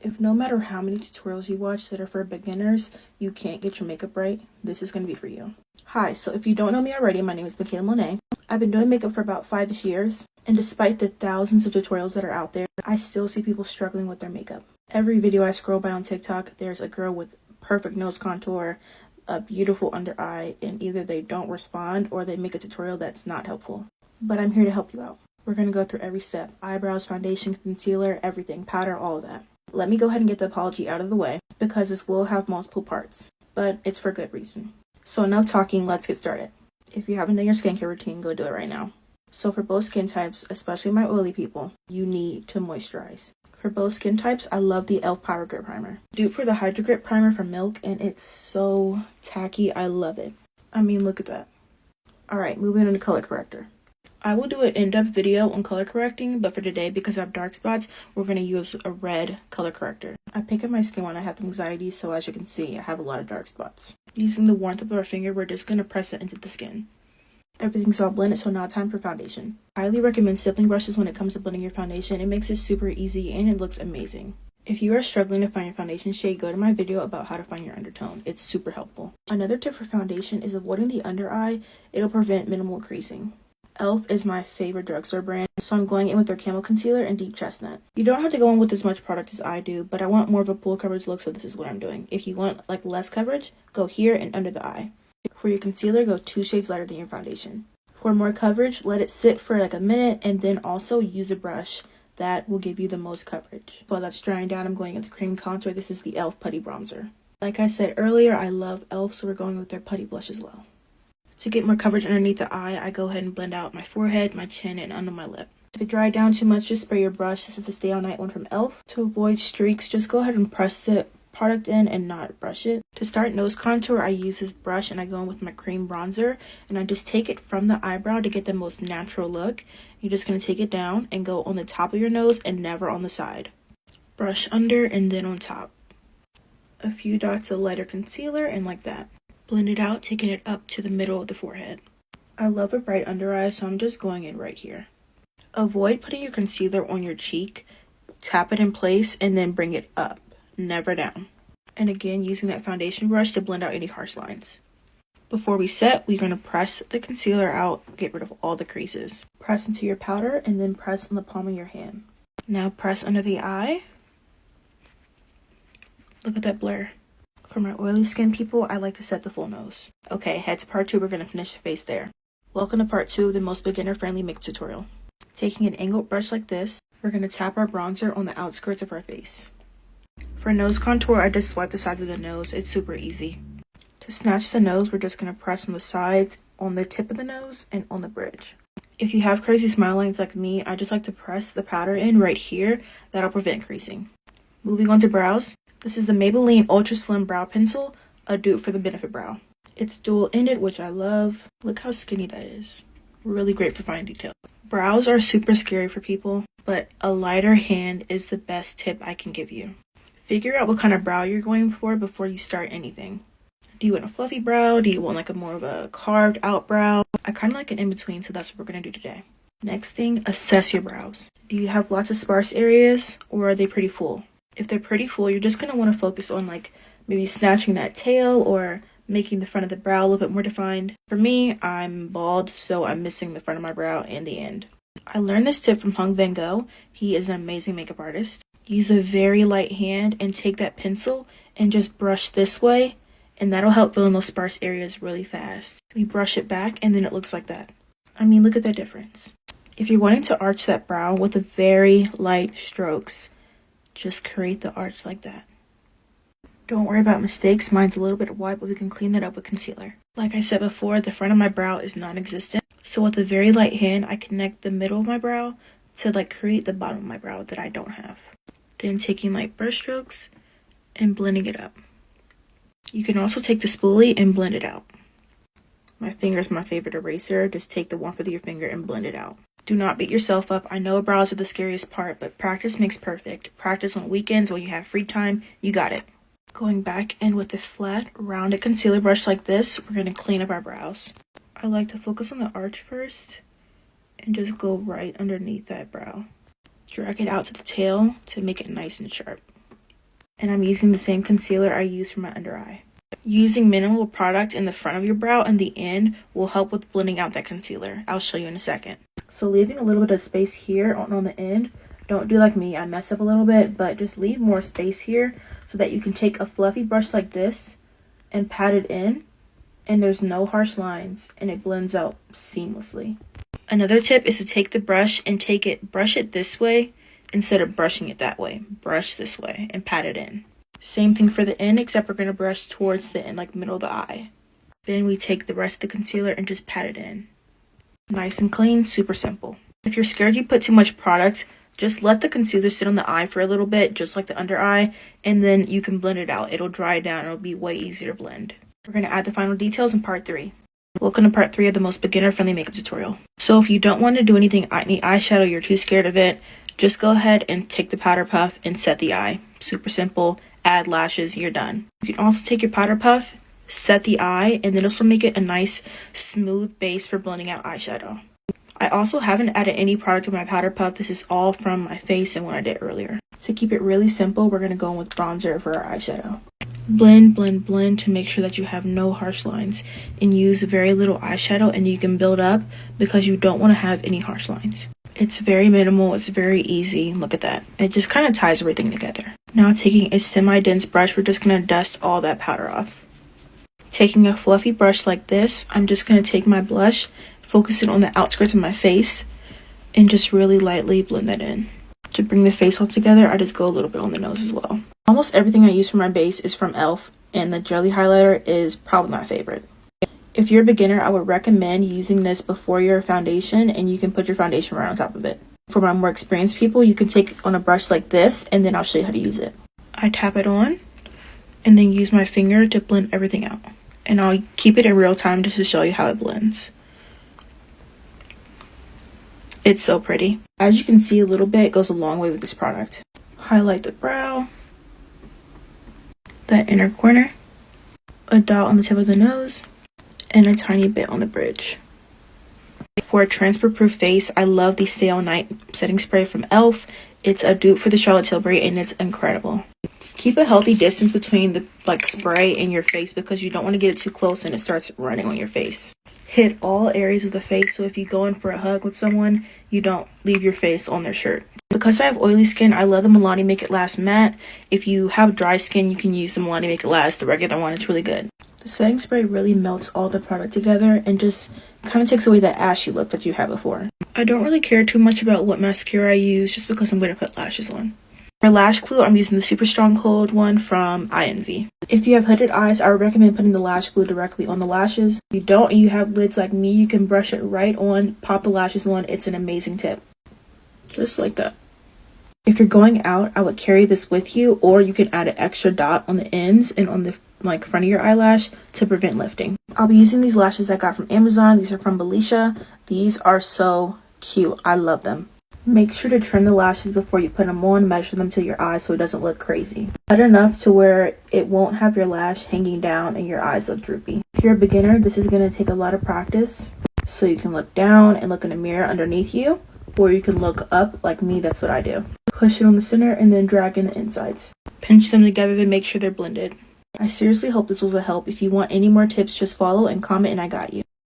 If no matter how many tutorials you watch that are for beginners, you can't get your makeup right, this is going to be for you. Hi, so if you don't know me already, my name is Melanin. I've been doing makeup for about 5 years, and despite the thousands of tutorials that are out there, I still see people struggling with their makeup. Every video I scroll by on TikTok, there's a girl with perfect nose contour, a beautiful under eye, and either they don't respond or they make a tutorial that's not helpful. But I'm here to help you out. We're going to go through every step: eyebrows, foundation, concealer, everything, powder, all of that. Let me go ahead and get the apology out of the way because this will have multiple parts, but it's for good reason. So enough talking, let's get started. If you haven't done your skincare routine, go do it right now. So for both skin types, especially my oily people, you need to moisturize. For both skin types, I love the e.l.f. Power Grip Primer. Dupe for the Hydro Grip Primer from Milk, and it's so tacky. I love it. I mean, look at that. Alright, moving on to color corrector. I will do an in-depth video on color correcting, but for today, because I have dark spots, we're going to use a red color corrector. I pick up my skin when I have anxiety, so as you can see, I have a lot of dark spots. Using the warmth of our finger, we're just going to press it into the skin. Everything's all blended, so now time for foundation. I highly recommend stippling brushes when it comes to blending your foundation. It makes it super easy and it looks amazing. If you are struggling to find your foundation shade, go to my video about how to find your undertone. It's super helpful. Another tip for foundation is avoiding the under eye. It'll prevent minimal creasing. e.l.f. is my favorite drugstore brand, so I'm going in with their Camo Concealer and Deep Chestnut. You don't have to go in with as much product as I do, but I want more of a full coverage look, so this is what I'm doing. If you want like less coverage, go here and under the eye. For your concealer, go 2 shades lighter than your foundation. For more coverage, let it sit for like a minute and then also use a brush that will give you the most coverage. While that's drying down, I'm going with the cream contour. This is the e.l.f. Putty Bronzer. Like I said earlier, I love e.l.f., so we're going with their putty blush as well. To get more coverage underneath the eye, I go ahead and blend out my forehead, my chin, and under my lip. If it dried down too much, just spray your brush. This is the Stay All Night one from e.l.f. To avoid streaks, just go ahead and press the product in and not brush it. To start nose contour, I use this brush and I go in with my cream bronzer, and I just take it from the eyebrow to get the most natural look. You're just going to take it down and go on the top of your nose and never on the side. Brush under and then on top. A few dots of lighter concealer and like that. Blend it out, taking it up to the middle of the forehead. I love a bright under eye, so I'm just going in right here. Avoid putting your concealer on your cheek. Tap it in place and then bring it up, never down. And again, using that foundation brush to blend out any harsh lines. Before we set, we're going to press the concealer out, get rid of all the creases. Press into your powder and then press on the palm of your hand. Now press under the eye. Look at that blur. For my oily skin people, I like to set the full nose. Okay, head to part 2, we're going to finish the face there. Welcome to part 2 of the most beginner-friendly makeup tutorial. Taking an angled brush like this, we're going to tap our bronzer on the outskirts of our face. For nose contour, I just swipe the sides of the nose. It's super easy. To snatch the nose, we're just going to press on the sides, on the tip of the nose, and on the bridge. If you have crazy smile lines like me, I just like to press the powder in right here. That'll prevent creasing. Moving on to brows. This is the Maybelline Ultra Slim Brow Pencil, a dupe for the Benefit Brow. It's dual-ended, which I love. Look how skinny that is. Really great for fine detail. Brows are super scary for people, but a lighter hand is the best tip I can give you. Figure out what kind of brow you're going for before you start anything. Do you want a fluffy brow? Do you want like a more of a carved out brow? I kind of like an in-between, so that's what we're going to do today. Next thing, assess your brows. Do you have lots of sparse areas or are they pretty full? If they're pretty full, you're just going to want to focus on like maybe snatching that tail or making the front of the brow a little bit more defined. For me, I'm bald, so I'm missing the front of my brow and the end. I learned this tip from Hung Van Gogh. He is an amazing makeup artist. Use a very light hand and take that pencil and just brush this way, and that'll help fill in those sparse areas really fast. We brush it back and then it looks like that. I mean, look at that difference. If you're wanting to arch that brow with a very light strokes, just create the arch like that. Don't worry about mistakes. Mine's a little bit wide, but we can clean that up with concealer. Like I said before, the front of my brow is non-existent. So with a very light hand, I connect the middle of my brow to like create the bottom of my brow that I don't have. Then taking light brush strokes and blending it up. You can also take the spoolie and blend it out. My finger is my favorite eraser. Just take the warmth of your finger and blend it out. Do not beat yourself up. I know brows are the scariest part, but practice makes perfect. Practice on weekends when you have free time. You got it. Going back in with a flat, rounded concealer brush like this, we're going to clean up our brows. I like to focus on the arch first and just go right underneath that brow. Drag it out to the tail to make it nice and sharp. And I'm using the same concealer I used for my under eye. Using minimal product in the front of your brow and the end will help with blending out that concealer. I'll show you in a second. So leaving a little bit of space here on the end. Don't do like me, I mess up a little bit, but just leave more space here so that you can take a fluffy brush like this and pat it in, and there's no harsh lines and it blends out seamlessly. Another tip is to take the brush and brush it this way instead of brushing it that way. Brush this way and pat it in. Same thing for the end, except we're going to brush towards the end, like the middle of the eye. Then we take the rest of the concealer and just pat it in. Nice and clean, super simple. If you're scared you put too much product, just let the concealer sit on the eye for a little bit, just like the under eye, and then you can blend it out. It'll dry down, it'll be way easier to blend. We're going to add the final details in part 3. Welcome to part 3 of the most beginner-friendly makeup tutorial. So if you don't want to do any eyeshadow, you're too scared of it, just go ahead and take the powder puff and set the eye. Super simple. Add lashes, you're done. You can also take your powder puff, set the eye, and then also make it a nice smooth base for blending out eyeshadow. I also haven't added any product to my powder puff. This is all from my face and what I did earlier. To keep it really simple, we're going to go in with bronzer for our eyeshadow. Blend, blend, blend to make sure that you have no harsh lines, and use very little eyeshadow and you can build up because you don't want to have any harsh lines. It's very minimal, it's very easy. Look at that. It just kind of ties everything together. Now taking a semi-dense brush, we're just going to dust all that powder off. Taking a fluffy brush like this, I'm just going to take my blush, focus it on the outskirts of my face, and just really lightly blend that in. To bring the face all together, I just go a little bit on the nose as well. Almost everything I use for my base is from e.l.f. and the jelly highlighter is probably my favorite. If you're a beginner, I would recommend using this before your foundation, and you can put your foundation right on top of it. For my more experienced people, you can take on a brush like this, and then I'll show you how to use it. I tap it on, and then use my finger to blend everything out. And I'll keep it in real time just to show you how it blends. It's so pretty. As you can see, a little bit goes a long way with this product. Highlight the brow, that inner corner, a dot on the tip of the nose, and a tiny bit on the bridge. For a transfer-proof face, I love the Stay All Night setting spray from e.l.f. It's a dupe for the Charlotte Tilbury and it's incredible. Keep a healthy distance between the spray and your face because you don't want to get it too close and it starts running on your face. Hit all areas of the face, so if you go in for a hug with someone, you don't leave your face on their shirt. Because I have oily skin, I love the Melanin Make It Last matte. If you have dry skin, you can use the Melanin Make It Last, the regular one. It's really good. The setting spray really melts all the product together and just kind of takes away that ashy look that you had before. I don't really care too much about what mascara I use just because I'm going to put lashes on. For lash glue, I'm using the Super Strong Cold one from INV. If you have hooded eyes, I would recommend putting the lash glue directly on the lashes. If you don't and you have lids like me, you can brush it right on, pop the lashes on. It's an amazing tip. Just like that. If you're going out, I would carry this with you, or you can add an extra dot on the ends and on the front of your eyelash to prevent lifting. I'll be using these lashes I got from Amazon. These are from Belisha. These are so cute. I love them. Make sure to trim the lashes before you put them on. Measure them to your eyes so it doesn't look crazy. Cut enough to where it won't have your lash hanging down and your eyes look droopy. If you're a beginner, this is going to take a lot of practice. So you can look down and look in a mirror underneath you, or you can look up like me. That's what I do. Push it on the center and then drag in the insides. Pinch them together to make sure they're blended. I seriously hope this was a help. If you want any more tips, just follow and comment and I got you.